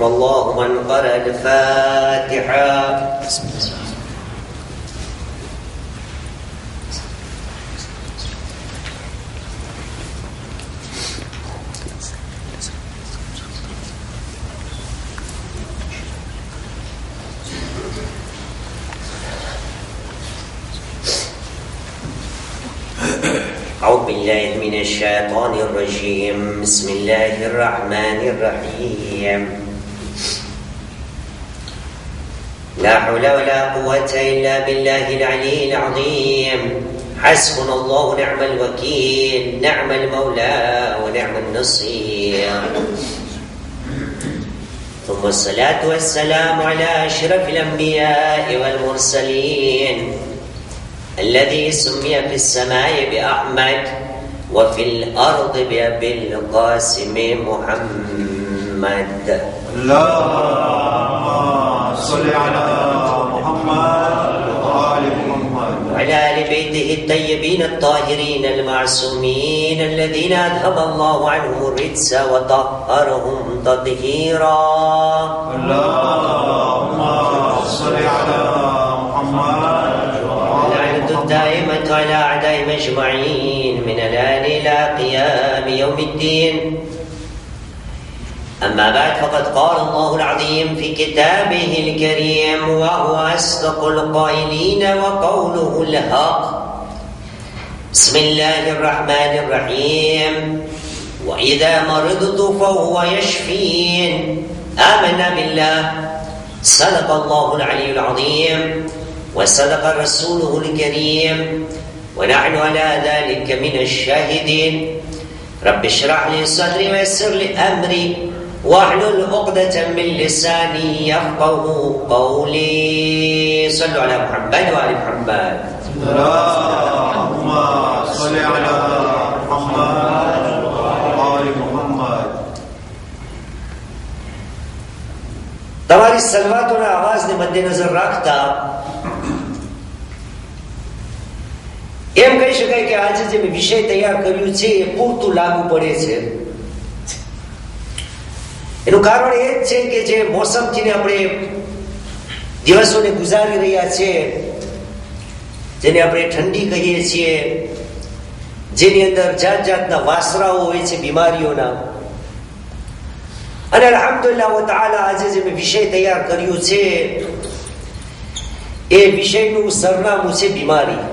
الله من قرأ الفاتحة. أعوذ بالله من الشيطان الرجيم. بسم الله الرحمن الرحيم. لا حول ولا قوة إلا بالله العلي العظيم. حسبنا الله ونعم الوكيل، نعم المولى ونعم النصير. ثم الصلاة والسلام على أشرف الأنبياء والمرسلين الذي سمي في السماء بأحمد وفي الأرض بأبي القاسم محمد. اللهم صل على محمد وآل محمد وعلى آل بيته الطيبين الطاهرين المعصومين الذين أذهب الله عنهم الرجس وطهرهم تطهيرا. اللهم صل على محمد الدائمة على أعدائهم أجمعين من الآن إلى قيام يوم الدين. أما بعد، فقد قال الله العظيم في كتابه الكريم وهو أصدق القائلين وقوله الحق. بسم الله الرحمن الرحيم. وإذا مرضت فهو يشفين. آمنا بالله. صدق الله العلي العظيم وصدق رسوله الكريم ونحن على ذلك من الشاهدين. رب اشرح لي صدري ويسر لي أمري واحلل عقدة من لساني يفقه قولي. صلوا على محمد وآل محمد. اللهم صل على محمد وآل محمد. તમારી સલવાતોના અવાજને મધ્યનજર રાખતા એમ કહી શકાય કે આજે જે મેં વિષય તૈયાર કર્યું છે એ પૂરતું લાગુ પડે છે. એનું કારણ એ જ છે કે જે મોસમથી આપણે દિવસોને ગુજારી રહ્યા છે, જેને આપણે ઠંડી કહીએ છીએ, જેની અંદર જાત જાતના વાસરાઓ હોય છે બીમારીઓના, અને અલ્હમ્દુલિલ્લાહ તાઆલા આજે જે મેં વિષય તૈયાર કર્યું છે એ વિષયનું સરનામું છે બીમારી.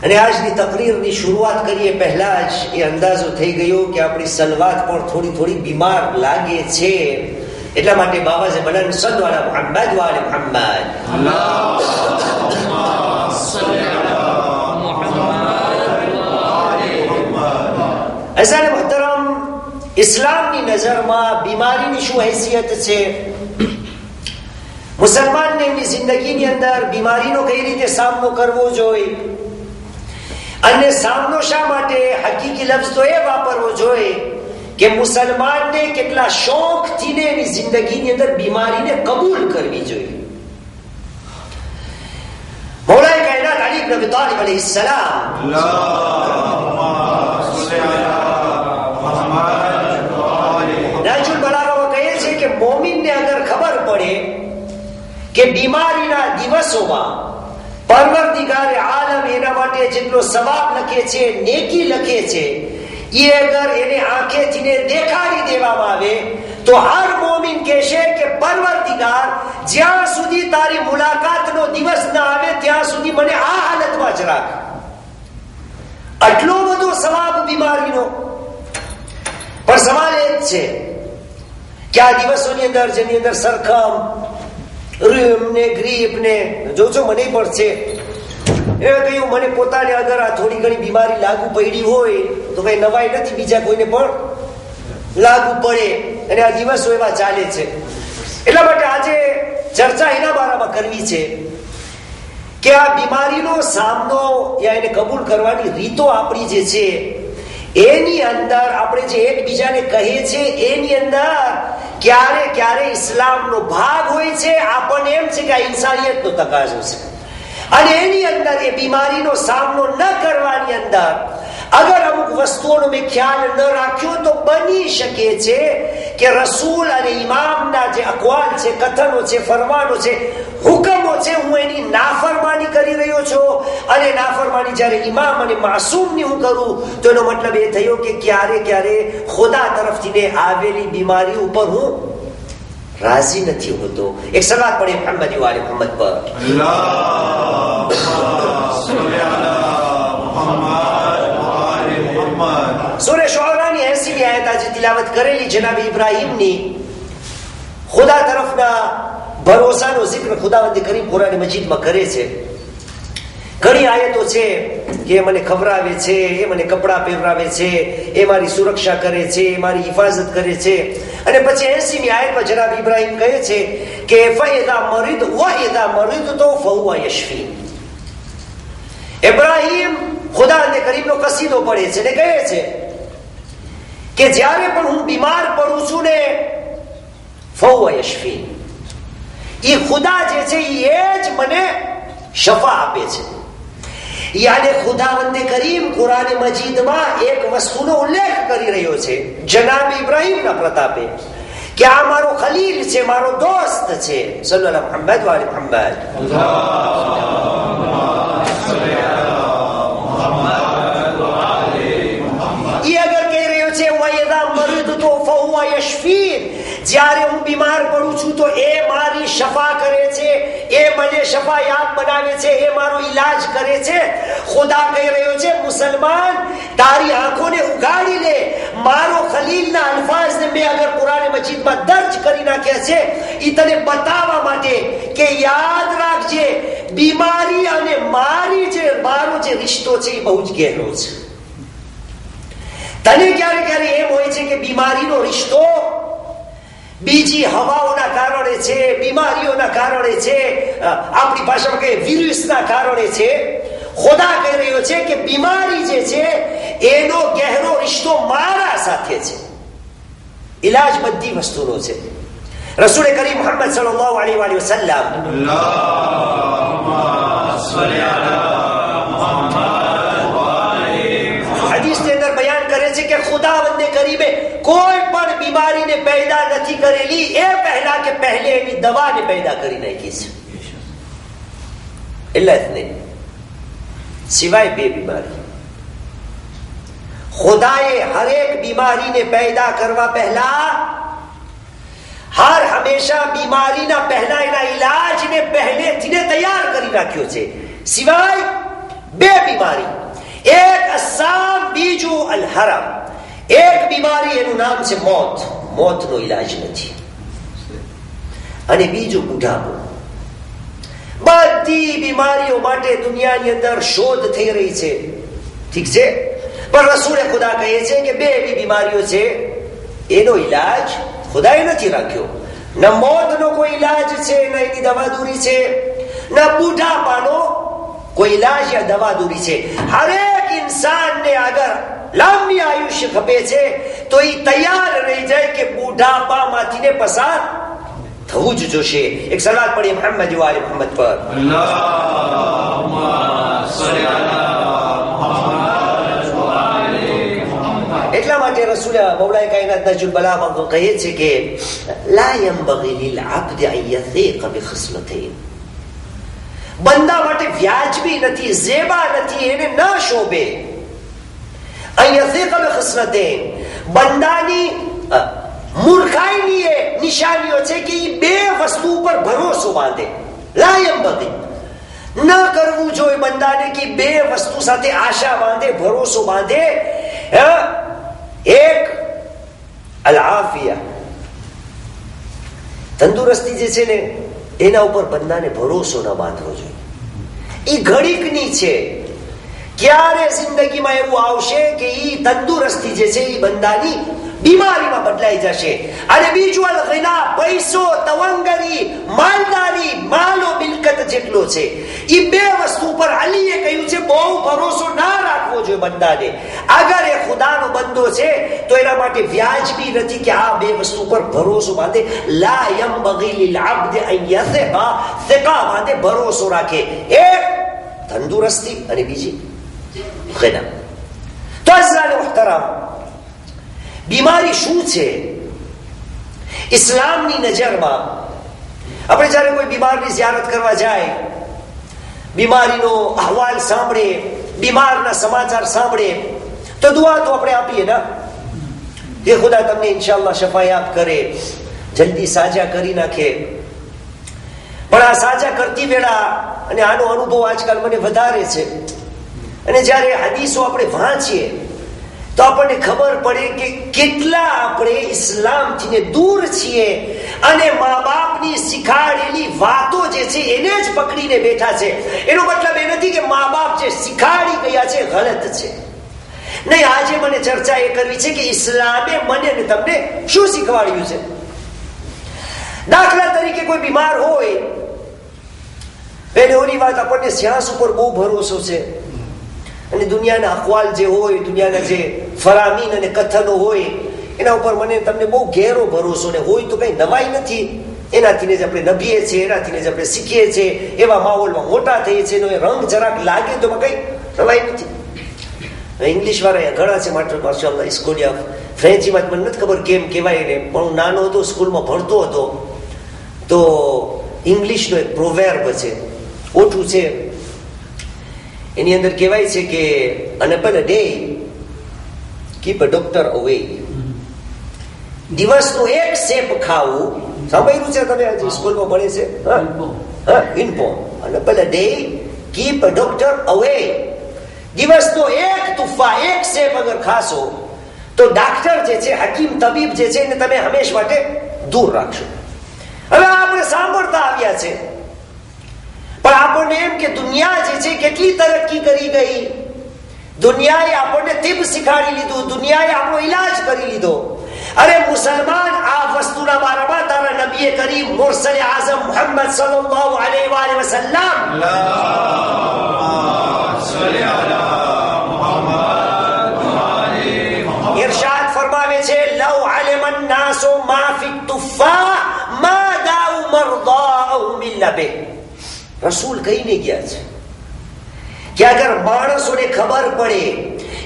અને આજની તકરીરની શરૂઆત કરીએ પહેલા જ એ અંદાજો થઈ ગયો કે આપણી સલવાત પણ થોડી થોડી બીમાર લાગે છે. એટલા માટે બાબાએ બલંદ સલ્લુ અલા મુહમ્મદ વ આલે મુહમ્મદ. અલ્લાહુમ્મા સલ્લી અલા મુહમ્મદ વ આલે મુહમ્મદ. અઝાન મુહતરમ, ઇસ્લામની નજરમાં બીમારીની શું હેસિયત છે? મુસલમાનને એમની જિંદગીની અંદર બીમારીનો કઈ રીતે સામનો કરવો જોઈએ, અને સામનો શા માટે હકીકી લફ્ઝ તો એ વાપરવો જોઈએ કે મુસલમાનને કેટલા શોખથી ને એની જિંદગીની અંદર બીમારીને કબૂલ કરવી જોઈએ. મૌલાએ કાયનાત અલી ઇબ્ન અબી તાલિબ અલૈહિસ્સલામ રાજુલ બલાગામાં કહે છે કે મોમિનને અગર ખબર પડે કે બીમારીના દિવસોમાં પરવરદિગારે આલમ એના માટે જેટલો સવાબ લખે છે, નેકી લખે છે, એ અગર એને આંખેથી દેખાડી દેવામાં આવે તો હર મોમિન કહેશે કે પરવરદિગાર, જ્યાં સુધી તારી મુલાકાતનો દિવસ ના આવે ત્યાં સુધી મને આ હાલતમાં જ રાખ. આટલો બધો સવાબ બીમારીનો. પણ સવાલ એ જ છે કે આ દિવસોની અંદર જેની અંદર સરખમ રૂમ ને ગ્રીપ ને જોજો મને પણ છે, એ કહ્યું મને પોતાને અગર આ થોડી ઘણી બીમારી લાગુ પડી હોય તો કઈ નવાઈ નથી, બીજા કોઈને પણ લાગુ પડે, અને આ દિવસો એવા ચાલે છે. એટલા માટે આજે ચર્ચા એના બારામાં કરવી છે કે આ બીમારીનો સામનો યા એને કબૂલ કરવાની રીતો આપણી જે છે એની અંદર આપણે જે એકબીજાને કહીએ છીએ એની અંદર ક્યારે ક્યારે ઇસ્લામનો ભાગ હોય છે. આપણને એમ છે કે આ ઇન્સાનિયતનો તકાજો છે, અને એની અંદર એ બીમારીનો સામનો ન કરવાની અંદર અગર અમુક વસ્તુઓનો મેં ખ્યાલ ન રાખ્યો તો બની શકે છે કે રસૂલ અને ઇમામના જે અકવાલ છે, કથનો છે, ફરમાનો છે, હુકમો છે, હું એની નાફરમાની કરી રહ્યો છું. અને નાફરમાની જ્યારે ઇમામ અને માસૂમની હું કરું તો એનો મતલબ એ થયો કે ક્યારે ક્યારે ખુદા તરફથી આવેલી બીમારી ઉપર હું રાજી નથી હોતો. એક સલાત પડે મોહમ્મદ વાલે મોહમ્મદ પર. સૂરે શુઆરાની 80મી આયત આજે તિલાવત કરેલી જનાબ ઇબ્રાહીમની ખુદા તરફના ભરોસાનો zikr ખુદાવંદ કરીમ કુરાન મજીદમાં કરે છે. ઘણી આયતો છે કે મને ખવરાવે છે, એ મને કપડા પહેરાવે છે, એ મારી સુરક્ષા કરે છે, એ મારી હિફાજત કરે છે. અને પછી 80મી આયતમાં જનાબ ઇબ્રાહીમ કહે છે કે ફઇદા મરીદ વ ઇદા મરીદ તો ફहुवा यशफी. ઇબ્રાહીમ ખુદાવંદ કરીમનો કસીદો પડે છે ને કહે છે કે જ્યારે પણ હું બીમાર પડું છું ને ફहुवा यशफी, એ ખુદા જે છે એ જ મને શફા આપે છે. યાને ખુદાવંદ કરીમ કુરાન મજીદમાં એક વસ્તુનો ઉલ્લેખ કરી રહ્યો છે જનાબ ઇબ્રાહીમના પ્રતાપે કે આ મારો ખલીલ છે, મારો દોસ્ત છે. સલ્લલ્લાહુ મુહમ્મદ વ આલે મુહમ્મદ. ઈ અગર કહી રહ્યો છે વયદા મરીદ તો ફहुवा यशफी, જ્યારે હું બીમાર પડું છું તો એ મારી શફા કરે છે, એ મને શફાયાબ બનાવે છે, એ મારો ઈલાજ કરે છે. ખુદા કહી રહ્યો છે મુસલમાન તારી આંખોને ઉગાડી લે, મારો ખલીલના અલ્ફાઝને મેં અગર કુરાન મજીદમાં દર્જ કરી નાખ્યા છે ઈ તને બતાવવા માટે કે યાદ રાખજે બીમારી અને મારો જે રિશ્તો છે એ બહુ જ ગહેરો છે. તને ક્યારે ક્યારે એમ હોય છે કે બીમારીનો રિશ્તો બીજી હવાઓના કારણે છે, બીમારીઓના કારણે છે, આપણી ભાષામાં કહીએ વિરુસના કારણે છે. ખુદા કહી રહ્યો છે કે બીમારી જે છે એનો ગહેરો રિશ્તો મારા સાથે છે. ઇલાજ બધી વસ્તુનો છે. રસૂલ કરીમ મુહમ્મદ સલ્લલ્લાહુ અલૈહિ વસલ્લમ હદીસની અંદર બયાન કરે છે કે ખુદાવંદ કરીમે કોઈ પણ બીમારીને પેદા નથી કરેલી એ પહેલા કે પહેલે એની દવાને પેદા કરી નાખી છે. એટલે જ નહીં, સિવાય બે બીમારી. ખુદાએ હરેક બીમારીને પેદા કરવા પહેલા હંમેશા બીમારીના પહેલા એના ઈલાજને પહેલેથી તૈયાર કરી નાખ્યો છે. સિવાય બે બીમારી, એક અસામ, બીજું અલહરમ. એક બીમારી એનું નામ છે મોત, મોતનો ઈલાજ નથી. અને બીજું બુઢાપો. બધી બીમારીઓ માટે દુનિયાની અંદર શોધ થઈ રહી છે, ઠીક છે, પણ રસૂલે ખુદા કહે છે કે બે એવી બીમારીઓ છે એનો ઈલાજ ખુદાએ નથી રાખ્યો. ન મોતનો કોઈ ઈલાજ છે, ન એની દવાદૂરી છે, ન બુઢાપાનો કોઈ ઈલાજ યા દવાદૂરી છે. હરેક ઇન્સાનને અગર લાંબી આયુષ્ય ખપે છે તો એ તૈયાર રહી જાય કે બુઢાપામાંથી ને પસાર થવું જ જોશે. એક સલાત પડી મુહમ્મદ વાલે મુહમ્મદ પર. એટલા માટે રસૂલ મૌલાએ કાયનાત નજુલ બલાગહ કહે છે કે લા યંબગી લિલ અબ્દ અન યથીક બિખસ્લતૈન. બંદા માટે વ્યાજબી નથી, ઝેબા નથી, એને ન શોભે અન યથીક બિખસ્લતૈન. બંદાની મૂર્ખાઈની એ નિશાનીઓ છે કે એ બે વસ્તુ ઉપર ભરોસો બાંધે. લા યંબગી, ન કરવું જોઈએ બંદાને કે બે વસ્તુ સાથે આશા બાંધે, ભરોસો બાંધે. એક અલ-આફિયા, તંદુરસ્તી જે છે ને એના ઉપર બંદાને ભરોસો ન બાંધવો જોઈએ. એ ઘડીકની છે. ક્યારે જિંદગીમાં એવું આવશે કે એ તંદુરસ્તી જે છે એ બંદાની બીમારીમાં બદલાઈ જશે. અને બીજું અલ-ગિના, પૈસો, તવંગરી, માલદારી, માલો મિલકત જેટલો છે એ બે વસ્તુ પર અલીએ કહ્યું છે બહુ ભરોસો ના રાખવો જોઈએ બંદાને. અગર એ ખુદાનો બંદો છે તો એના માટે વ્યાજબી નથી કે આ બે વસ્તુ પર ભરોસો બાંધે. લા યંબગી લિલ અબ્દ અન યથિકા, થિકા બાંધે, ભરોસો રાખે. એક તંદુરસ્તી અને બીજી ગિના. તો અઝીઝાન મુહતરમ, બીમારી શું છે ઇસ્લામની નજરમાં? આપણે જયારે કોઈ બીમારની ઝિયારત કરવા જાય, બીમારીનો અહેવાલ સાંભળે, બીમારના સમાચાર સાંભળે, તો દુઆ તો આપણે આપીએ ને કે ખુદા તમને ઇન્શાઅલ્લાહ શફાયાબ કરે, જલ્દી સાજા કરી નાખે. પણ આ સાજા કરતી વેળા, અને આનો અનુભવ આજકાલ મને વધારે છે, અને જયારે હદીસો આપણે વાંચીએ તો આપણને ખબર પડે કે કેટલા આપણે ઇસ્લામથી દૂર છીએ, અને મા બાપની શીખાડેલી વાતો જે છે એને જ પકડીને બેઠા છે. એનો મતલબ એ નથી કે મા બાપ જે શીખાડી ગયા છે ગલત છે. નહીં, આજે મને ચર્ચા એ કરવી છે કે ઇસ્લામે મને ને તમને શું શીખવાડ્યું છે. દાખલા તરીકે કોઈ બીમાર હોય, એની વાત આપણને સાયન્સ ઉપર બહુ ભરોસો છે, અને દુનિયાના અખવાલ જે હોય, દુનિયાના જે ફરામીન અને કથનો હોય, એના ઉપર મને તમને બહુ ઘેરો ભરોસો ને હોય તો કઈ નવાઈ નથી. એનાથી જ આપણે નભીએ છીએ, એનાથી જ આપણે શીખીએ છીએ, એવા માહોલમાં મોટા થઈએ છીએ. એનો રંગ જરાક લાગે તો કઈ નવાઈ નથી. ઇંગ્લિશ વાળા ઘણા છે, માશાઅલ્લાહ, સ્કૂલિયા ફ્રેન્ચીમાં મને નથી ખબર કેમ કહેવાય ને, પણ હું નાનો હતો, સ્કૂલમાં ભણતો હતો, તો ઇંગ્લિશનો એક પ્રોવેર્બ છે, ઓઠું છે, એની અંદર કહેવાય છે કે an apple a day keep a doctor away. દિવસનું એક સેપ ખાવું, સાંભળ્યું છે તમે? આજે સ્કૂલમાં ભણે છે info. an apple a day keep a doctor away. દિવસનો એક તુફા, એક સેપ અગર ખાશો તો ડાક્ટર જે છે, હકીમ તબીબ જે છે, એને તમે હંમેશ માટે દૂર રાખશો. હવે આપણે સાંભળતા આવ્યા છે, પણ આપણને એમ કે દુનિયા જે છે કેટલી તરક્કી કરી ગઈ, દુનિયાએ આપણને તિબ શીખાડી લીધું, દુનિયાએ આપણો ઈલાજ કરી લીધો. અરે મુસલમાન, આ વસ્તુના બારામાં તારા નબીએ કરીમ મુરસલ આઝમ મુહમ્મદ સલ્લલ્લાહુ અલૈહિ વસલ્લમ ઇરશાદ ફરમાવે છે, લવ અલિમન નાસુ મા ફી તુફાહ મા દાઉ મરદાહુમ ઇલ્લા બિ. રસૂલ કહીને ગયા છે કે અગર માણસોને ખબર પડે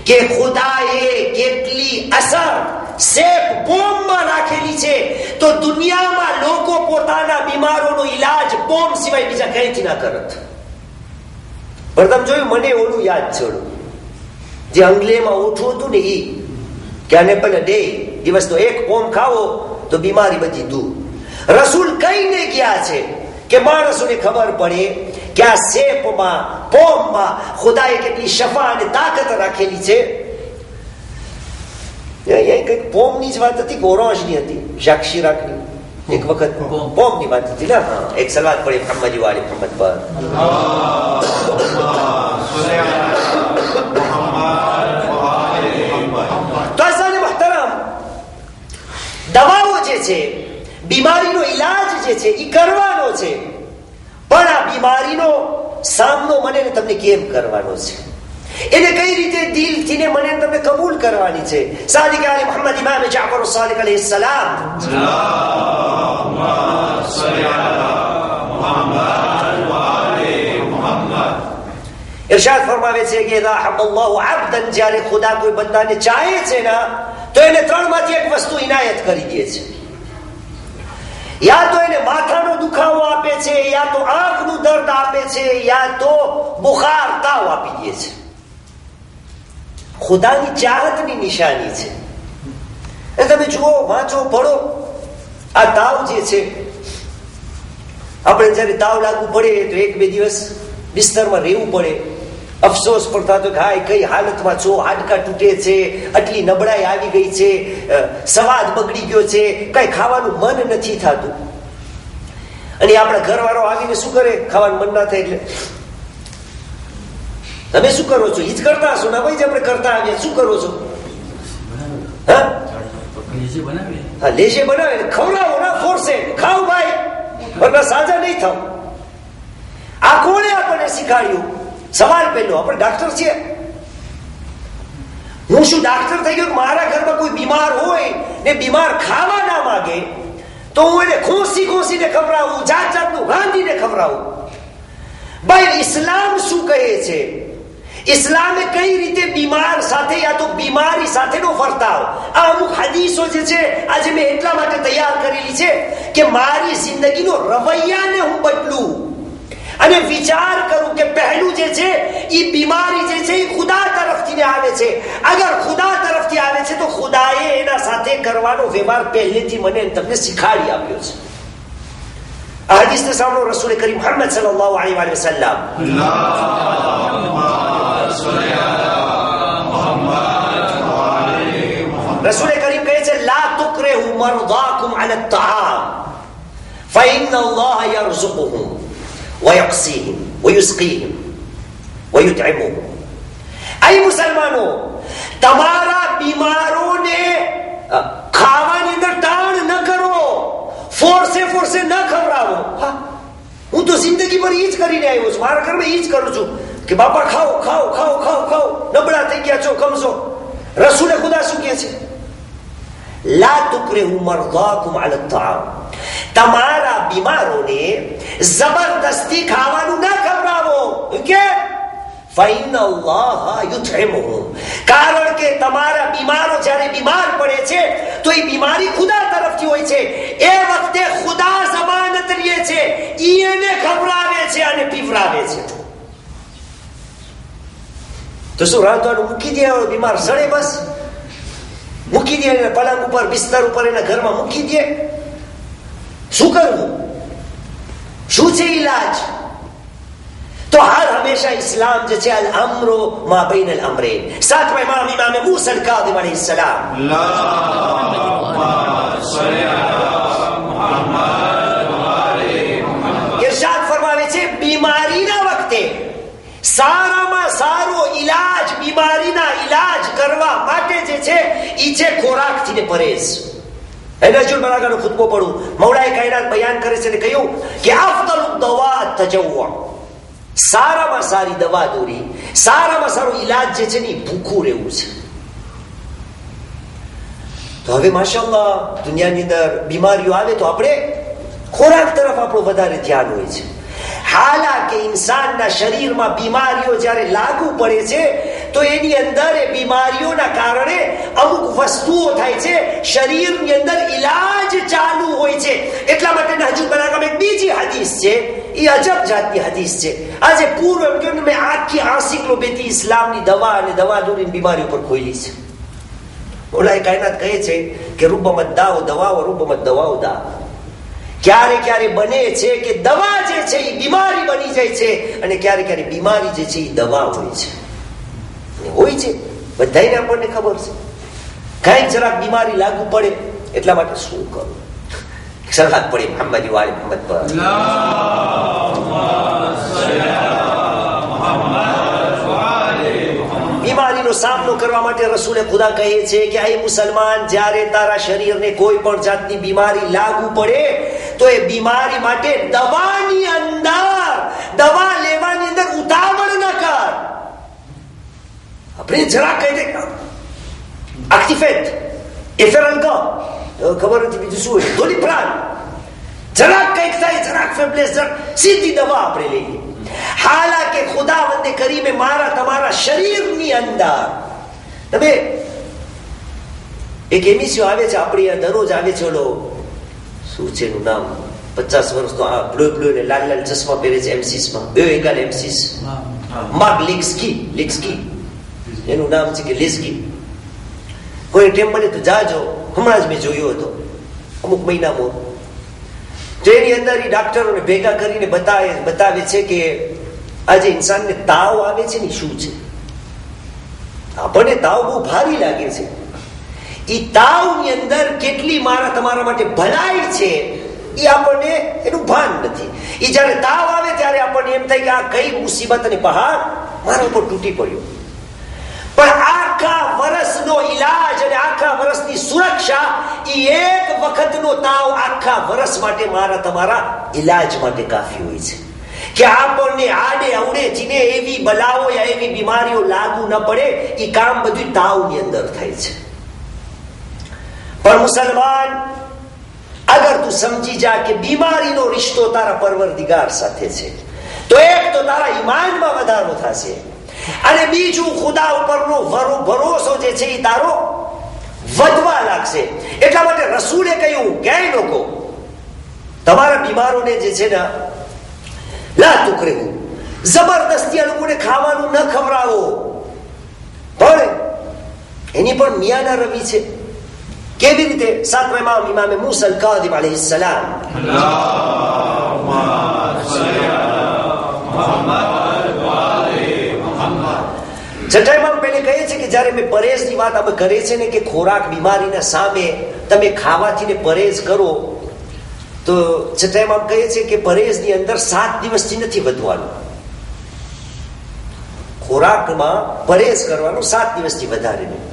કે ખુદાએ કેટલી અસર સેફ બોમ્બમાં રાખેલી છે, તો દુનિયામાં લોકો પોતાના બીમારોનો ઈલાજ બોમ્બ સિવાય બીજા કઈથી ના કરત. પણ તમે જોયું, મને ઓલું યાદ છે, જે અંગ્લેમાં ઓઠું હતું ને, ઈ કે આને પેલા ડે, દિવસનો એક બોમ્બ ખાવો તો બીમારી બધી દૂર. રસૂલ કહીને ગયા છે કે માણસોને ખબર પડે કે આ સેપમાં, બોમ્બમાં ખુદાએ કેટલી શફા અને તાકાત રાખેલી છે. કઈક બોમ્બની જ વાત હતી કે ઓરોજની હતી, સાક્ષી રાખની એક વખત બોમ્બની વાત હતી ને. એક સલાત પડે મુહમ્મદ વાલી મુહમ્મદ પર. તો અઝીઝાન મુહતરમ, દવાઓ જે છે, બીમારીનો ઈલાજ જે છે એ કરવાનો છે, પણ આ બીમારીનો સામનો મને ને તમને કેમ કરવાનો છે, એને કઈ રીતે દિલથી ને મને તમને કબૂલ કરવાની છે. સાદિક આલી મુહમ્મદ ઇમામ જાફર સાદિક અલૈહિ સલામ ઇરશાદ ફરમાવે છે કે ઇઝા હબ્બલ્લાહુ અબ્દન, જ્યારે ખુદા કોઈ બંદાને ચાહે છે ને, તો એને ત્રણમાંથી એક વસ્તુ ઇનાયત કરી દે છે. યા તો એને માથાનો દુખાવો આપે છે, યા તો આંખનું દર્દ આપે છે, યા તો બુખાર, તાવ આપી દે છે. ખુદાની ચાહતની નિશાની છે. તમે જુઓ, વાંચો, પઢો. આ તાવ જે છે, આપણે જયારે તાવ લાગુ પડે તો એક બે દિવસ બિસ્તરમાં રહેવું પડે, અફસોસ પણ થતો કે હાય કઈ હાલતમાં છો, હાડકા તૂટે છે, આટલી નબળાઈ આવી ગઈ છે, સ્વાદ બગડી ગયો છે, કઈ ખાવાનું મન નથી થતું. અને આપણા ઘરવાળો આવીને શું કરે? ખાવાનું મન ના થાય એટલે તમે શું કરો છો? ઈ જ કરતા હશો ને ભાઈ, જે આપણે કરતા આવીએ. શું કરો છો? હા, લેશે બનાવે, ખવડાવો ના, ફોર્સે ખાવ ભાઈ, વરના સાજા નહીં થાવ. આ કોણે આપણને શીખાડ્યું? સવાલ પહેલો, આપણે ડાક્ટર છીએ. હું શું ડાક્ટર થઈ ગયો? મારા ઘરમાં કોઈ બીમાર હોય ને બીમાર ખાવા ના માંગે તો હું એને ખોસીને ખવડાવું, જાત જાતનું રાંધીને ખવડાવું. ભાઈ, ઇસ્લામ શું કહે છે ઇસ્લામે કઈ રીતે બીમાર સાથે યા તો બીમારી સાથેનો વર્તાવ, આ અમુક હદીસો જે છે આજે મેં એટલા માટે તૈયાર કરેલી છે કે મારી જિંદગીનો રવૈયાને હું બદલું અને વિચાર કરું કે પહેલું જે છે એ બીમારી જે છે એ ખુદા તરફથી આવે છે. અગર ખુદા તરફથી આવે છે તો ખુદાએ એના સાથે કરવાનો વ્યવહાર પહેલેથી મને તમને શીખાડી આપ્યો છે. આ હદીસને સાંભળો. રસૂલ કરીમ મુહમ્મદ સલ્લલ્લાહુ અલૈહિ વસલ્લમ રસૂલ કરીમ કહે છે, લા તુકરિહુ મરદાકુમ અલા અત-તઆમ ફઇન્ન અલ્લાહ યરઝુકુહુમ વયક્સીહિમ વયુસ્કીહિમ વયુતઇમુહુમ. આ મુસલમાનો, તમારા બીમારોને ખાવાની અંદર ટાણ ન કરો, ફોર્સે ન ખવડાવો. હું તો જિંદગી પર ઈ જ કરીને આવ્યો છું, મારા ઘરમાં ઈ જ કરું છું કે બાપા ખાઓ ખાઓ ખાઓ ખાઓ ખાઓ, નબળા થઈ ગયા છો, કમજો. રસૂલે ખુદા શું કહે છે? લા તુકરિહુ મરદાકુમ અલા અત-તઆમ, તમારા બીમારોને જબરદસ્તી ખાવાનું ના ખવડાવો. કે ફઇન્ન અલ્લાહ યુતઇમુહુમ, કારણ કે તમારા બીમારો જ્યારે બીમાર પડે છે તો એ બીમારી ખુદા તરફથી હોય છે. એ વખતે ખુદા જમાનત લે છે, ઈ એને ખવડાવે છે અને પીવડાવે છે. તો શું રાંધવાનું મૂકી દે? બીમાર સડે બસ મૂકી દે, એને પલંગ ઉપર બિસ્તર ઉપર એના ઘરમાં મૂકી દે. શું કરવું? શું છે ઈલાજ? તો હર હંમેશા ઇસ્લામ જે છે અલ અમરો મા બૈન અલ અમરેન. સાતમા ઇમામ મૂસા અલ કાઝિમ અલૈહિસ સલામ ઇરશાદ ફરમાવે છે, બીમારીના વખતે સારામાં સારો ઈલાજ, બીમારીના ઈલાજ કરવા માટે જે છે ઈ છે ખોરાકથી ને પરેજ. નજુલ બલાગાનો ખુતબો પડું, મૌલાએ કાયનાત બયાન કરે છે ને કહ્યું કે અફદલ દવા તજવ્વુ, સારામાં સારી દવા દોરી, સારામાં સારો ઈલાજ જે છે ને ભૂખું રહેવું છે. તો હવે માશાઅલ્લાહ દુનિયાની અંદર બીમારીઓ આવે તો આપણે ખોરાક તરફ આપણું વધારે ધ્યાન હોય છે. હાલાકે ઇન્સાનના શરીરમાં બીમારીઓ જ્યારે લાગુ પડે છે તો એની અંદર એ બીમારીઓના કારણે અમુક વસ્તુઓ થાય છે, શરીરની અંદર ઈલાજ ચાલુ હોય છે. એટલા માટે નહજુલ બલાગામાં એક બીજી હદીસ છે, એ અજબ જાતની હદીસ છે. આજે પૂર્વ એમ કે મેં આખી એન્સાઇક્લોપીડિયા ઇસ્લામની દવા અને દવા દોરીની બીમારી ઉપર ખોલી છે. ઓલાએ કાયનાત કહે છે કે રૂબમત દાવ દવા રૂબમત દવાઓ દા. ક્યારે ક્યારે બને છે કે દવા જે છે એ બીમારી બની જાય છે અને ક્યારે ક્યારે બીમારી જે છે એ દવા હોય છે. બધાને આપણને ખબર છે. કઈક જરાક બીમારી લાગુ પડે એટલા માટે શું કરવું? સલાત પડે મુહમ્મદી વાલે મુહમ્મદ પર. બીમારીનો સામનો કરવા માટે રસૂલે ખુદા કહે છે કે આ મુસલમાન, જ્યારે તારા શરીરને કોઈ પણ જાતની બીમારી લાગુ પડે તો એ બીમારી માટે દવાની અંદર, દવા લેવાની અંદર ઉતાવળ ન કર. આપણે જરા કહી દે એક્ટિફેટ એફેરંગા, ખબર નથી બીજું શું હોય, દોલીપ્રાન, જરાક કંઈક થાય, જરાક ફેબ્લેસ, સીધી દવા આપણે લઈએ. હાલાકે ખુદાવંદે કરીમે મારા તમારા શરીરની અંદર, તમે એક એમિસ્યો આવે છે આપણી દરરોજ આવે છે, ઓલો શું છે એનું નામ, 50 વર્ષનો આ બ્લુ ને લાલ લાલ ચશ્મા પહેરે છે એમસીસમાં, એમસીસ માર્ક લિક્સકી એનું નામ છે કે લેસ્કી. કોઈ ટેમ મળે તો જાજો, હમણાં જ મેં જોયો હતો અમુક મહિનામાં. જેની અંદર એ ડાક્ટરોને ભેગા કરીને બતાવે છે કે આજે ઇન્સાનને તાવ આવે છે ને શું છે. આપણને તાવ બહુ ભારી લાગે છે, એ તાવની અંદર કેટલી મારા તમારા માટે ભલાઈ છે એ આપણને એનું ભાન નથી. એ જયારે તાવ આવે ત્યારે આપણને એમ થાય કે આ કઈ મુસીબત અને પહાડ મારા ઉપર તૂટી પડ્યો. પણ આખા વર્ષનો ઈલાજ અને આખા વર્ષની સુરક્ષા એ એક વખતનો તાવ આખા વર્ષ માટે મારા તમારા ઈલાજ માટે કાફી હોય છે કે આપણને આડે અવડે જીને એવી બલાઓ યા એવી બીમારીઓ લાગુ ન પડે. એ કામ બધું તાવની અંદર થાય છે. પણ મુસલમાન, અગર તું સમજી જા કે બીમારીનો રિશ્તો તારા પરવરદિગાર સાથે છે તો એક તો તારા ઈમાનમાં વધારો થશે, અને બીજું ખુદા ઉપરનો ભરોસો જે છે એ તારો વધવા લાગશે. એટલા માટે રસૂલે કહ્યું કે લોકો તમારા બીમારોને જે છે ને લા તુકરેહુ, જબરદસ્તી આ લોકોને ખાવાનું ન ખવડાવો. પણ એની પણ મિયાના રવી છે. કેવી રીતે? 7મા ઇમામ ઇમામે મૂસા અલ-કાઝિમ અલૈહિસ સલામ છઠ્ઠા ઇમામ પહેલે કહે છે કે જયારે મેં પરેજની વાત આપણે કરે છે ને કે ખોરાક બીમારીના સામે તમે ખાવાથી ને પરેજ કરો, તો છઠ્ઠા ઇમામ કહે છે કે પરેજની અંદર 7 દિવસથી નથી વધવાનું. ખોરાકમાં પરેજ કરવાનું 7 દિવસથી વધારે નહીં.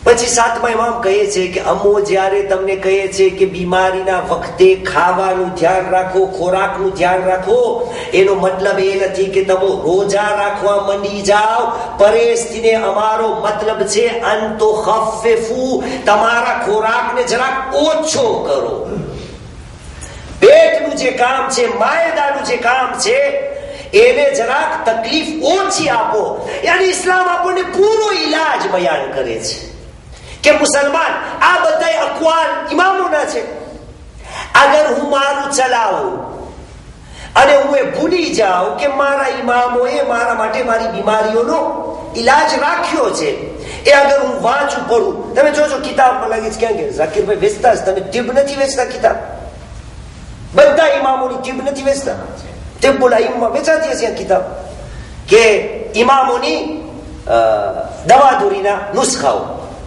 પછી 7મા ઇમામ કહે છે કે અમો જ્યારે તમને કહે છે કે બીમારીના વખતે ખાવાનું ધ્યાન રાખો, ખોરાકનું ધ્યાન રાખો, એનો મતલબ એ નથી કે તમે રોજા રાખવા મંડી જાઓ. પરેજથી અમારો મતલબ છે અંતો ખફફુ, તમારા ખોરાકને જરાક ઓછો કરો. પેટનું જે કામ છે, માયદાનું જે કામ છે, એને જરાક તકલીફ ઓછી આપો. યાની ઇસ્લામ આપણને પૂરો ઈલાજ બયાન કરે છે કે મુસલમાન, આ બધા અકવાલ ઇમામોના છે. અગર હું મારું ચલાવું અને હું એ ભૂલી જાઉં કે મારા ઇમામોએ મારા માટે મારી બીમારીઓનો ઈલાજ રાખ્યો છે, એ અગર હું વાંચું પડું, તમે જોજો કિતાબમાં લાગે છે ક્યાં કે ઝાકીરભાઈ વેચતા જ, તમે ટીબ નથી વેચતા કિતાબ? બધા ઇમામોની ટીબ નથી વેચતા? તિબ્બુલ અઇમ્મા વેચાતી હશે કિતાબ કે ઇમામોની દવાદુરીના નુસ્ખાઓ.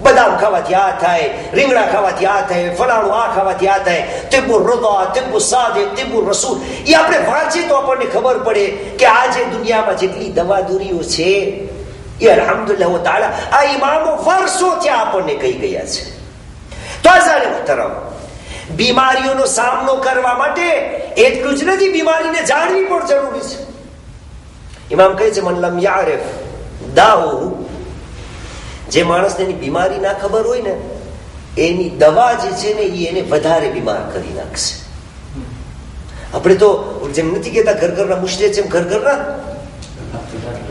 બદામ ખાવાથી આ થાય, રીંગણા ખાવાથી આ થાય, ફલાણું આ ખાવાથી આ થાય, તિબ્બુર રદા, તિબ્બુર સાદિક, તિબ્બુર રસૂલ. એ આપણે વાંચીએ તો આપણને ખબર પડે કે આજે દુનિયામાં જેટલી દવાદુરીઓ છે એ અલ્હમ્દુલિલ્લાહ તાઆલા આ ઇમામો વર્ષોથી આપણને કહી ગયા છે. તો આઝાને મુહતરમ, બીમારીઓનો સામનો કરવા માટે એટલું જ નથી, બીમારીને જાણવી પણ જરૂરી છે. ઇમામ કહે છે મન લમ યારિફ દાહુ, જે માણસને એની બીમારી ના ખબર હોય ને, એની દવા જે છે ને એ એને વધારે બીમાર કરી નાખશે. આપણે તો જેમ નથી કહેતા ઘર ઘરના મુશ્કેલ છે, એમ ઘર ઘરના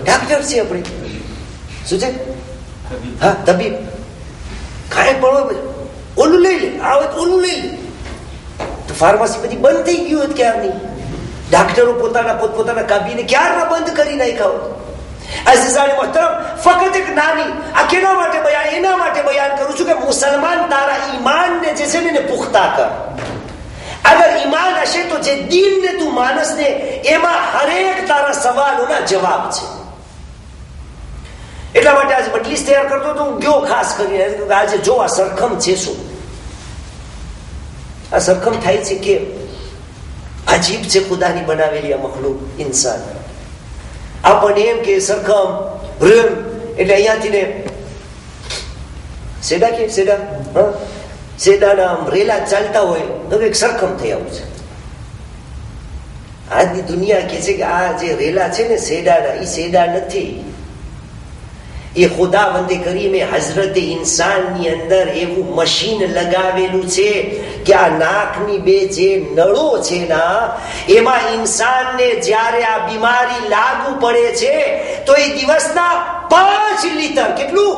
ડાક્ટર છે. આપણે શું છે? હા, તબીબ. કાંઈ પણ હોય ઓલું લઈ લે, આવે તો ઓલું લઈ લે. તો ફાર્મસી બધી બંધ થઈ ગયું હોત ક્યારની. ડાક્ટરો પોતાના પોતપોતાના કાબીને ક્યારના બંધ કરી નાખ્યા હોત. અઝીઝાને મોહતરમ, ફક્ત એક નાની આ કેના માટે બયાન, એના માટે બયાન કરું છું કે મુસલમાન તારા ઈમાનને જે છે ને પુખ્તા કર. અગર ઈમાન હશે તો જે દીનને તું માનસને, એમાં હરેક તારા સવાલોના જવાબ છે. એટલા માટે આજે મજલિસ તૈયાર કરતો તો હું ગયો ખાસ કરીને આજે જો આ સરખમ છે. શું આ સરખમ થાય છે કે અજીબ છે ખુદાની બનાવેલી આ મખલૂક ઇન્સાન. આપણને એમ કે સરખમ રેમ એટલે અહીંયાથી ને સેડા કે સેડા, હા, સેડાના આમ રેલા ચાલતા હોય તો એક સરખમ થઈ આવું છે. આજની દુનિયા કે છે કે આ જે રેલા છે ને સેડાના, એ સેડા નથી. એ ખુદાવંદે કરીમે હઝરત ઇન્સાનની અંદર એવું મશીન લગાવેલું છે કે આ નાકની બે જે નળો છે ના, એમાં ઇન્સાનને જ્યારે આ બીમારી લાગુ પડે છે તો એ દિવસના 5 લીટર, કેટલું?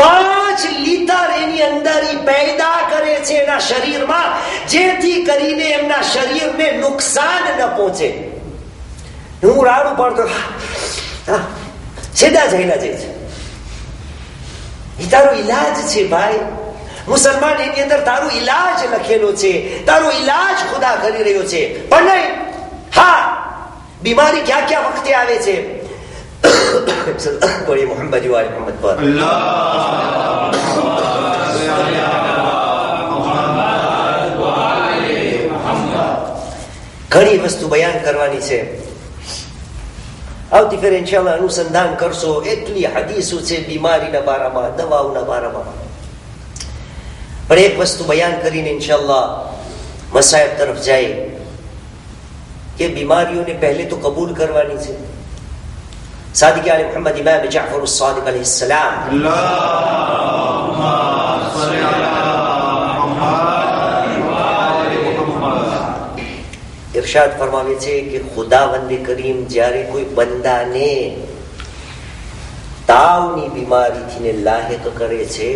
5 લીટર એની અંદર એ પેદા કરે છે એના શરીરમાં, જેથી કરીને એમના શરીરને નુકસાન ન પહોંચે. હું રાડું પડતો છેડા જઈલા જાય છે. એ તારો ઈલાજ છે ભાઈ મુસલમાન. એની અંદર તારો ઈલાજ લખેલો છે, તારો ઈલાજ ખુદા કરી રહ્યો છે. પણ નહીં, હા, બીમારી ક્યાં ક્યાં વખતે આવે છે. બોલીએ મોહમ્મદ વાલે મોહમ્મદ પર ઘણી વસ્તુ બયાન કરવાની છે. આવતી ફેર ઇન્શાઅલ્લાહ અનુસંધાન કરશો. એટલી હદીસો છે બીમારીના બારામાં, દવાઓના બારામાં. પણ એક વસ્તુ બયાન કરીને ઇન્શાઅલ્લાહ મસાયબ તરફ જાય કે બીમારીઓને પહેલે તો કબૂલ કરવાની છે. સાદિક આલે મુહમ્મદ ઇમામ જાફર as-સાદિક અલૈહિસ સલામ અલ્લાહુમ્મા સલ્લી અલા મુહમ્મદ ઇરશાદ ફરમાવે છે કે ખુદાવંદ કરીમ જ્યારે કોઈ બંદાને તાવની બીમારીથી લાહેક કરે છે,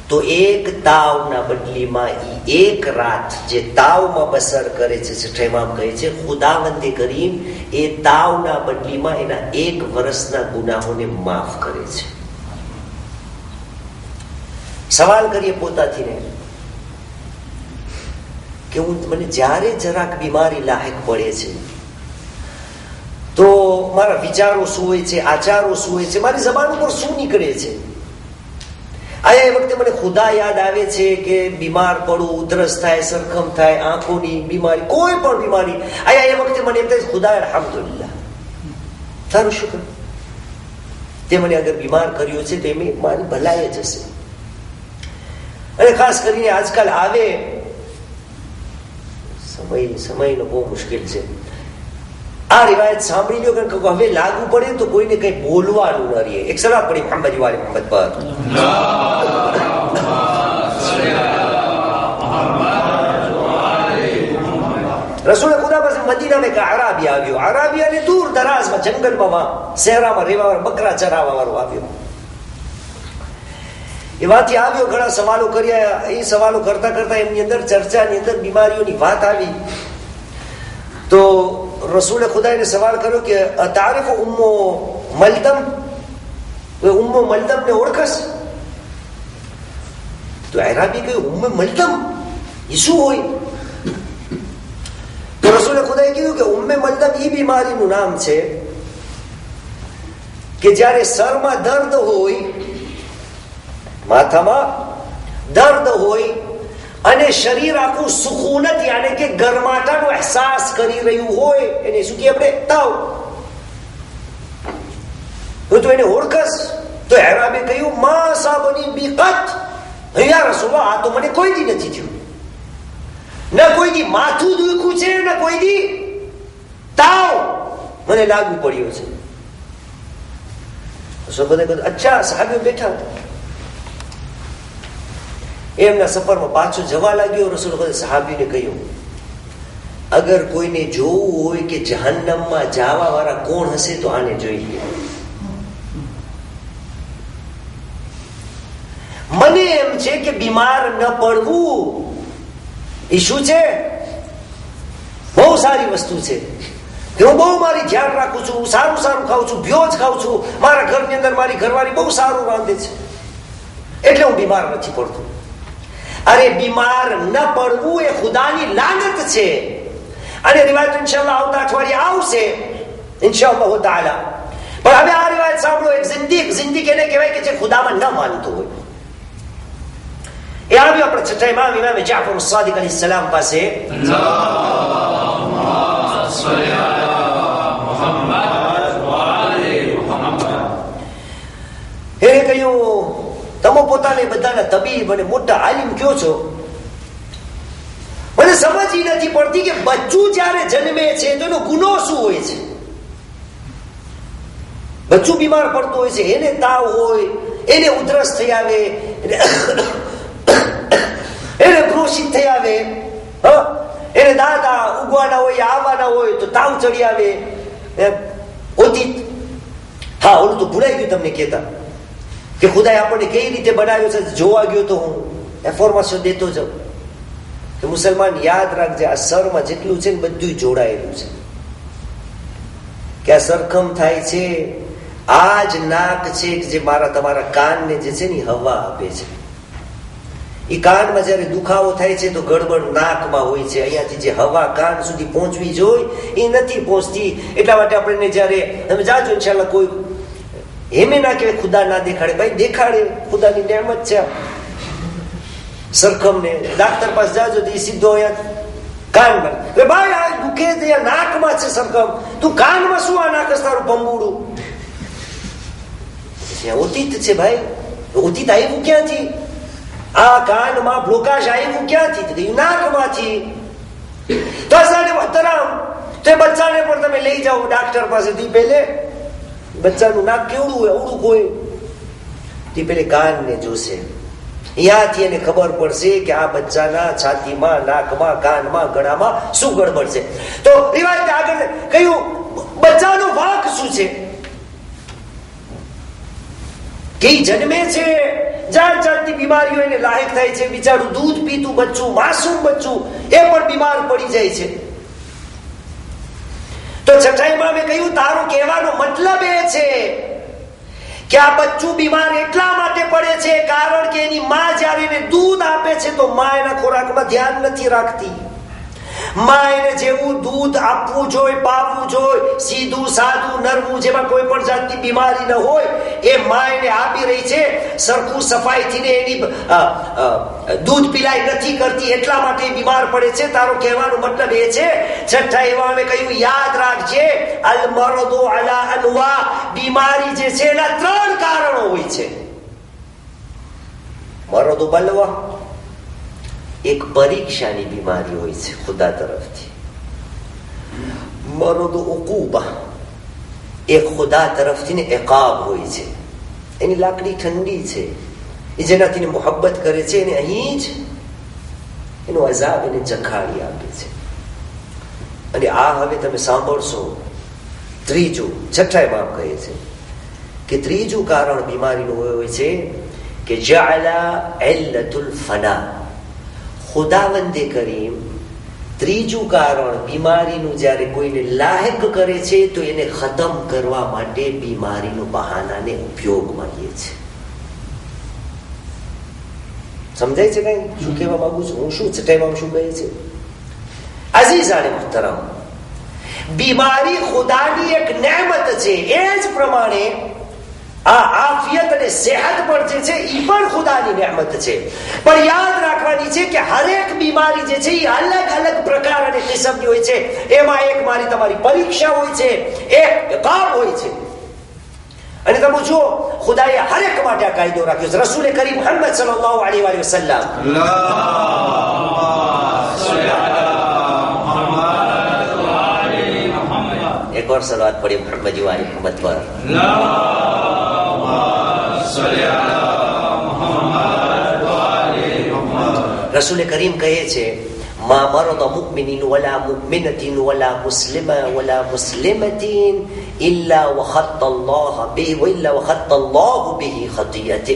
તો એક તાવના બદલીમાં એક રાત જે તાવમાં બસર કરે છે, ઇમામ કહે છે ખુદાવંદે કરીમ એ તાવના બદલીમાં એના 1 વર્ષના ગુનાહોને માફ કરે છે. સવાલ કરીએ પોતાથી ને કે મને જ્યારે જરાક બીમારી લાયક પડે છે તો મારા વિચારો શું હોય છે, આચારો શું હોય છે, મારી જબાન ઉપર શું નીકળે છે. આયા એ વખતે મને ખુદા યાદ આવે છે કે બીમાર પડું, ઉધરસ થાય, સરખમ થાય, આંખોની બીમારી, કોઈ પણ બીમારી, આયા એ વખતે મને એમ થાય ખુદા અલ્હમ્દુલિલ્લાહ, તારું શુક્ર, તે મને અગર બીમાર કર્યો છે તો એમ મારી ભલાઈ જ હશે. અને ખાસ કરીને આજકાલ આવે સમયનો બહુ મુશ્કેલ છે. આ રિવાયત સાંભળી લો, કારણ કે હવે લાગુ પડે તો કોઈને કઈ બોલવાનું ન રહે. એક સલાત પડી મોહમ્મદ વાલે મોહમ્મદ પર. રસૂલ ખુદા પાસે મદીનામાં એક અરાબી આવ્યો. અરાબી અને દૂર દરાજમાં જંગલમાં શહેરામાં રહેવા બકરા ચરાવવા વાળો આવ્યો. એમાંથી આવ્યો, ઘણા સવાલો કર્યા. એ સવાલો કરતા કરતા એમની અંદર ચર્ચાની અંદર બીમારીઓની વાત આવી. તો રસૂલે ખુદાને સવાલ કર્યો કે તારીફ ઉમ્મો મલતમ, ઉમ્મો મલતમ ને ઓળખસ? તો અરાબી કહ્યું ઉમ્મે મલતમ એ શું હોય? તો રસૂલે ખુદાએ કીધું કે ઉમ્મે મલતમ એ બીમારીનું નામ છે કે જ્યારે સરમાં દર્દ હોય, માથામાં દર્દ હોય અને શરીર આખું સુકૂનત યાને કે ગરમાટાનો અહેસાસ કરી રહ્યું હોય, એને શું કહીએ આપણે? તાવ. તો એને ઓળખસ? તો અરાબે કહ્યું મા સાબની બીકત, યા રસૂલલ્લાહ, આ તો મને કોઈ દી નથી થયું. ન કોઈ દી માથું દુખ્યું છે, ન કોઈ દી તાવ મને લાગુ પડ્યો છે. સબને કહ્યું અચ્છા. સાહેબ બેઠા એમના સફરમાં પાછો જવા લાગ્યો. રસૂલ સહાબીને કહ્યું અગર કોઈને જોવું હોય કે જહન્નમમાં જવા વાળા કોણ હશે તો આને જોઈ લે. મને એમ છે કે બીમાર ન પડવું એ શું છે? બહુ સારી વસ્તુ છે કે હું બહુ મારી ધ્યાન રાખું છું, સારું સારું ખાઉં છું, ભ્યો જ ખાઉં છું, મારા ઘરની અંદર મારી ઘરવાળી બહુ સારું રાંધે છે, એટલે હું બીમાર નથી પડતો. અરે બીમાર ન પડવું એ ખુદાની લાનત છે. અને રિવાયત ઇન્શાઅલ્લાહ આવતા અઠવાડિયે આવશે ઇન્શાઅલ્લાહ તાઆલા. પણ હવે આ રિવાયત સાંભળો. એક જિંદગી એને કહેવાય કે જે ખુદામાં ન માનતો હોય. એ આવ્યો આપણે છઠ્ઠા ઇમામ જાફર સાદિક અલૈહિસ સલામ પાસે. એને કહ્યું તમે પોતાને બધાના તબીબ અને મોટા આલિમ કયો છો, મને સમજ નથી પડતી કે બચ્ચું જયારે જન્મે છે તો એનો ગુનો શું હોય છે? બચ્ચું બીમાર પડતું હોય છે, એને તાવ હોય, એને ઉધરસ થઈ આવે, એને બ્રોશિત થઈ આવે, એને દાદા ઉગવાના હોય, આવવાના હોય તો તાવ ચડી આવે. ઓતિત, હા ઓલું તો ભૂલાઈ ગયું તમને કહેતા કે ખુદાએ આપણને કઈ રીતે બનાવ્યો છે. જોવા ગયો તો હું ઇન્ફોર્મેશન દેતો જાઉં કે મુસલમાન યાદ રાખજે, આ સરમાં જેટલું છે ને બધું જોડાયેલું છે. કે આ સરખમ થાય છે, આ જ નાક છે જે તમારા કાનને જે છે ને હવા આપે છે. એ કાનમાં જયારે દુખાવો થાય છે તો ગડબડ નાકમાં હોય છે. અહીંયાથી જે હવા કાન સુધી પહોંચવી જોઈએ એ નથી પહોંચતી. એટલા માટે આપણને જયારે તમે જાજો ઇન્શાઅલ્લાહ, કોઈ એમે ના કહેવાય ખુદા ના દેખાડે, ભાઈ દેખાડે, ખુદાની નિયામત છે. સરખમ ને ડાક્ટર પાસે જાજો તો એ સીધો અહીંયા કાનમાં, ભાઈ આ દુખે છે નાકમાં છે સરખમ, તું કાનમાં શું આ નાખસ તારું પંબુડું? ઓતિત છે ભાઈ, ઓતિત આવ્યું ક્યાંથી? આ કાનમાં બ્લોકાશ આવ્યું ક્યાંથી? નાકમાંથી. તો તો એ બચ્ચાને પણ તમે લઈ જાઓ ડાક્ટર પાસેથી. પહેલે બચ્ચાનું નાક કેવડું હોય, અવળું હોય, તે પેલે કાનને જોશે. અહીંયાથી એને ખબર પડશે કે આ બચ્ચાના છાતીમાં, નાકમાં, કાનમાં, ગળામાં શું ગડબડ છે. તો રિવાયત આગળ કહ્યું બચ્ચાનો વાંક શું છે? કે જન્મે છે, જાત જાતની બીમારીઓ એને લાયક થાય છે. બિચારું દૂધ પીતું બચ્ચું, માસૂમ બચ્ચું, એ પણ બીમાર પડી જાય છે. તો છઠ્ઠા ઇમામે કહ્યું, તારું કહેવાનો મતલબ એ છે કે આ બચ્ચું બીમાર એટલા માટે પડે છે કારણ કે એની માં જયારે એને દૂધ આપે છે તો માં એના ખોરાકમાં ધ્યાન નથી રાખતી. માં એને જેવું દૂધ આપવું જોઈએ, પાવું જોઈએ, સીધું સાદું નરમું, જેમાં કોઈ પણ જાતની બીમારી ન હોય, એ માં એને આપી રહી છે. સરખું સફાઈથી એની દૂધ પીલાય નથી કરતી, એટલા માટે બીમાર પડે છે. તારો કહેવાનો મતલબ એ છે. છઠ્ઠા ઇમામે કહ્યું, યાદ રાખજે, અલ મરદુ અલા અનવા, બીમારી જે છે એના 3 કારણો હોય છે. મરદુ બલવા એક પરીક્ષાની બીમારી હોય છે ખુદા તરફથી. મરદ ઉકુબા એ ખુદા તરફથી ને ઇકાબ હોય છે. એની લાકડી ઠંડી છે, એ જેનાથી મોહબ્બત કરે છે એને અહીં જ એનો અઝાબ એને ચખાડી આપે છે. અને આ હવે તમે સાંભળશો. ત્રીજું, છઠ્ઠા ઇમામ કહે છે કે ત્રીજું કારણ બીમારીનું હોય છે કે જઅલા ઇલ્લતુલ ફના. ખુદાવંદે કરીમ ત્રીજું કારણ બીમારીનું જ્યારે કોઈને લાયક કરે છે તો એને ખતમ કરવા માટે બીમારીનો બહાનાને ઉપયોગમાં લે છે. સમજાય છે કઈ શું કહેવા માંગુ છું હું? શું છઠ્ઠામાં શું કહે છે? અઝીઝાને મુહતરમ, બીમારી ખુદાની એક નેમત છે. એ જ પ્રમાણે આ આફિયત અને સેહત પણ જે છે એ પણ ખુદાની નેમત છે. પણ યાદ રાખવાની છે કે હરેક બીમારી જે છે એ અલગ અલગ પ્રકાર અને કિસ્મની હોય છે. એમાં એક મારી તમારી પરીક્ષા હોય છે, એક કામ હોય છે. અને તમે જુઓ, ખુદાએ હરેક માટે આ કાયદો રાખ્યો છે. રસૂલ કરીમ મુહમ્મદ સલ્લલ્લાહુ અલૈહિ વસલ્લમ, એક और સલાવત પડી મુહમ્મદ વાલી મુહમ્મદ પર. રસૂલ કરીમ કહે છે, મા મરદ મુમિનિન વલા મુમિનતિન વલા મુસ્લિમા વલા મુસ્લિમતિન ઇલ્લા વખત્ત અલ્લાહ બિહી વઇલ્લા વખત્ત અલ્લાહ બિહી ખતિયતે.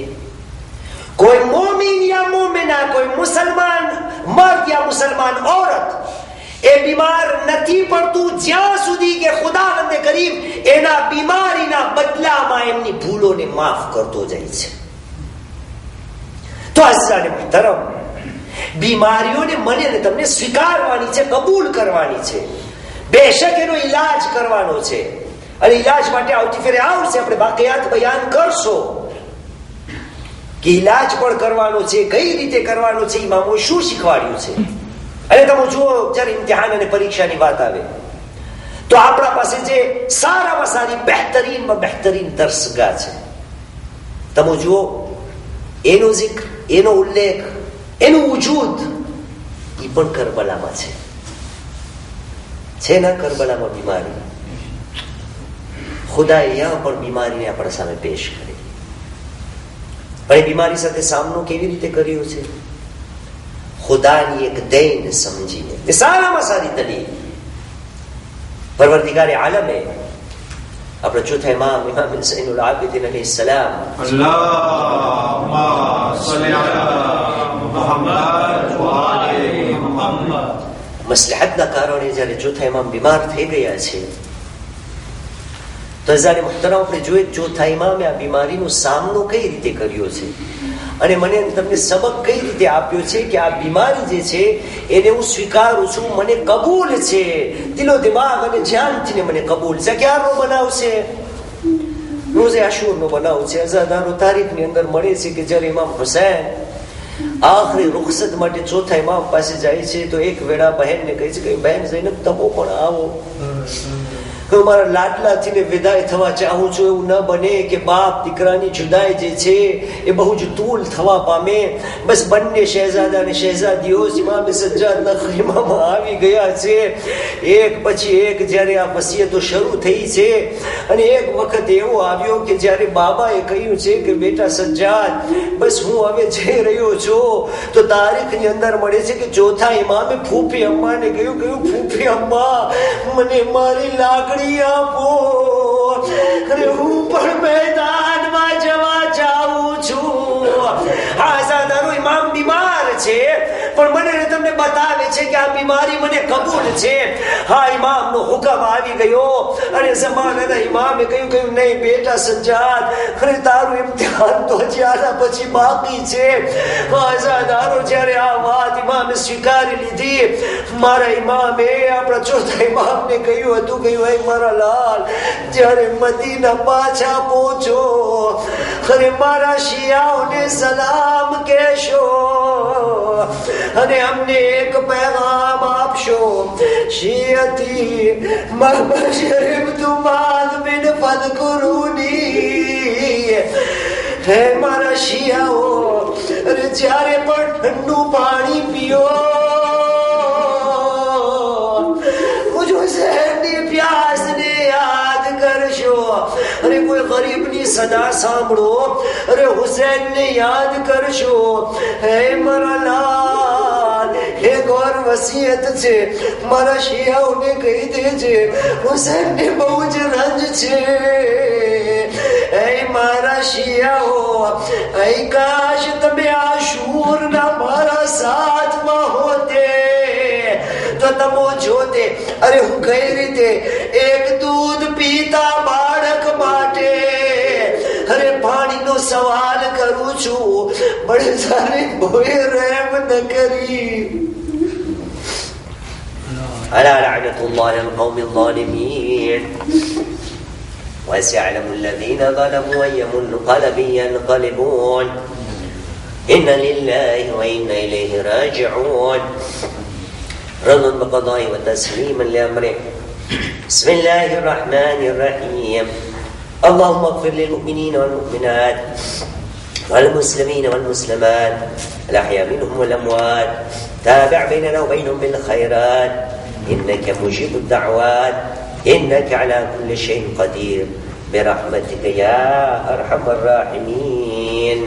કોઈ મોમિન યા મોમિના, કોઈ મુસલમાન મર્દ યા મુસલમાન औरत એ બીમાર નથી પડતું જ્યાં સુધી કે ખુદાવંદે કરીમ એના બીમારીના બદલામાં એમની ભૂલોને માફ કરતો જાય છે. તો અઝીઝાને મુહતરમ, બીમારીઓને મને ને તમને સ્વીકારવાની છે, કબૂલ કરવાની છે. બેશક એનો ઈલાજ કરવાનો છે. અને ઈલાજ માટે આવતી ફેરે આવશે, આપણે બાકિયાત બયાન કરશો કે ઈલાજ પણ કરવાનો છે, કઈ રીતે કરવાનો છે, ઇમામોએ શું શીખવાડ્યું છે. અને તમે જુઓ, જયારે ઇમ્તિહાન અને પરીક્ષાની વાત આવે તો આપણા પાસે જે સારામાં સારી બહેતરીનમાં બહેતરીન દર્સગાહ છે. તમે જુઓ, એનો zikr, એનો ઉલ્લેખ, એનું વજૂદ એ પણ કરબલામાં છે ને? કરબલામાં બીમારી, ખુદાએ યા પણ બીમારીને આપણા સામે પેશ કરી. પણ એ બીમારી સાથે સામનો કેવી રીતે કર્યો છે? ખુદાની એક દૈન સમજીને. એ સારામાં સારી દલીલ પરવરદિગારે આલમે આપણે ચોથા ઇમામ ઝૈનુલ આબિદીન અલૈહિ સલામ, અલ્લાહુમ્મા સલ્લી અલા મુહમ્મદ વ આલિ મુહમ્મદ, મસલહતના કારણે જ્યારે ચોથા ઇમામ બીમાર થઈ ગયા છે તો અઝાને મુહતરમ આપણે જોઈએ ચોથા ઇમામે આ બીમારીનો સામનો કઈ રીતે કર્યો છે. અને મને તમને સબક કઈ રીતે આપ્યો છે કે આ બીમારી જે છે એને હું સ્વીકારું છું, મને કબૂલ છે, દિલો દિમાગ અને જાનથી મને કબૂલ છે. ક્યારનો બનાવ છે? રોઝે આશુરનો બનાવ છે. અઝાદારો તારીખની અંદર મળે છે કે જ્યારે ઇમામ હુસૈન આખરી રૂખસત માટે ચોથા ઇમામ પાસે જાય છે તો એક વેળા બહેનને કહે છે કે બહેન ઝૈનબ તમે પણ આવો, હું મારા લાડલાથી ને વિદાય થવા ચાહું છું. એવું ન બને કે બાપ દીકરાની જુદાઈ જે છે એ બહુ જ તૂલ થવા પામે. બસ બંને શહેઝાદા અને શહેઝાદીઓ ઇમામ સજ્જાદના ખીમામાં આવી ગયા છે. એક પછી એક જ્યારે આ વસિયતો શરૂ થઈ છે અને એક વખત એવો આવ્યો કે જ્યારે બાબાએ કહ્યું છે કે બેટા સજ્જાદ, બસ હું હવે જઈ રહ્યો છું, તો તારીખની અંદર મળે છે કે ચોથા ઇમામે ફૂફી અમ્માને કહ્યું, ફૂફી અમ્મા, મને મારી લાકડી આપો, અરે હું પણ મેદાનમાં જવા જાઉં આઝાદારો ઇમામ બીમાર છે, પણ મને તમને બતાવે છે કે આ બીમારી મને કબૂલ છે. હા, ઇમામનો હુકમ આવી ગયો અને જમાનાના ઇમામે કહ્યું નહીં બેટા સજ્જાદ, અરે તારું ઇમ્તિહાન તો જ્યાં પછી બાકી છે. આઝાદારો જ્યારે આ વાત ઇમામે સ્વીકારી લીધી, મારા ઇમામે આપણા ચોથા ઇમામને કહ્યું હતું, કહ્યું હે મારા લાલ, જ્યારે મદીના પાછા પહોંચો અને મારા શિયાઓને સલામ કહેશો અને અમને એક પેગામ આપશો. શિયતી મબશરિબ તુમાદ બિન ફદકુરુની. હે મારા શિયાઓ, અરે જ્યારે પણ ઠંડુ પાણી પીઓ, મુજ હુસૈનની પ્યાસને યાદ કરશો. અરે કોઈ ગરીબની સદા સાંભળો, અરે હુસૈનને યાદ કરશો. હે મારા લાલ, એક ઓર વસિયત છે, મારા શિયાઓને કહી દેજે હુસૈનને બહુ જ રંજ છે. હે મારા શિયાઓ, હે કાશ તમે આશુરના મારા સાથમાં હોતે તો તમે જોતે અરે હું કઈ રીતે એક દૂધ પીતા બાળક માટે અરે પાણીનો સવાલ કરું છું, પણ તારે કોઈ રહેમ ન કરી. ألا لعنة الله على القوم الظالمين وسيعلم الذين ظلموا أي منقلب ينقلبون إنا لله وإنا إليه راجعون. رضا بقضاء وتسليما لأمره. بسم الله الرحمن الرحيم. اللهم اغفر للمؤمنين والمؤمنات والمسلمين والمسلمات الأحياء منهم والأموات. تابع بيننا وبينهم بالخيرات إنك مجيب الدعوات إنك على كل شيء قدير برحمتك يا أرحم الراحمين.